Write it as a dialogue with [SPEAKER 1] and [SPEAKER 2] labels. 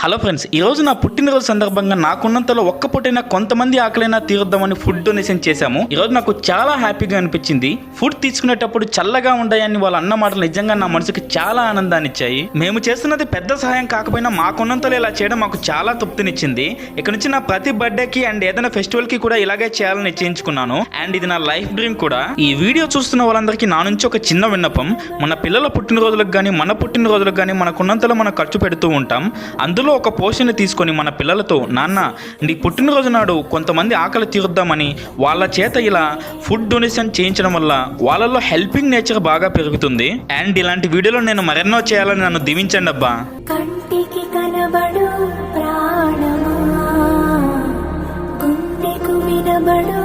[SPEAKER 1] Hello friends, ఈరోజు నా పుట్టినరోజు సందర్భంగా నాకున్నంతలో ఒక్క పూటైనా కొంతమంది ఆకలైనా తీరుద్దామని ఫుడ్ డొనేషన్ చేశాము. ఈరోజు నాకు చాలా హ్యాపీగా అనిపించింది. ఫుడ్ తీసుకునేటప్పుడు చల్లగా ఉంటాయని వాళ్ళ అన్న మాటలు నిజంగా నా మనసుకి చాలా ఆనందాన్ని ఇచ్చాయి. మేము చేస్తున్నది పెద్ద సహాయం కాకపోయినా మాకున్నంతలో ఇలా చేయడం మాకు చాలా తృప్తినిచ్చింది. ఇక్కడ నుంచి నా ప్రతి బర్త్డేకి అండ్ ఏదైనా ఫెస్టివల్ కి కూడా ఇలాగే చేయాలని నిశ్చయించుకున్నాను. అండ్ ఇది నా లైఫ్ డ్రీమ్ కూడా. ఈ వీడియో చూస్తున్న వాళ్ళందరికీ నా నుంచి ఒక చిన్న విన్నపం. మన పిల్లల పుట్టినరోజులకు కానీ మన పుట్టినరోజులకు కానీ మనకున్నంతలో మనం ఖర్చు పెడుతూ ఉంటాం. అందులో ఒక పోషన్ తీసుకొని మన పిల్లలతో, నాన్న నీ పుట్టినరోజు నాడు కొంతమంది ఆకలి తీరుద్దామని వాళ్ళ చేత ఇలా ఫుడ్ డొనేషన్ చేయించడం వల్ల వాళ్ళలో హెల్పింగ్ నేచర్ బాగా పెరుగుతుంది. అండ్ ఇలాంటి వీడియోలో నేను మరెన్నో చేయాలని నన్ను దీవించండి అబ్బా.
[SPEAKER 2] కంటికి కనబడు ప్రాణమా, గుండెకు వినబడు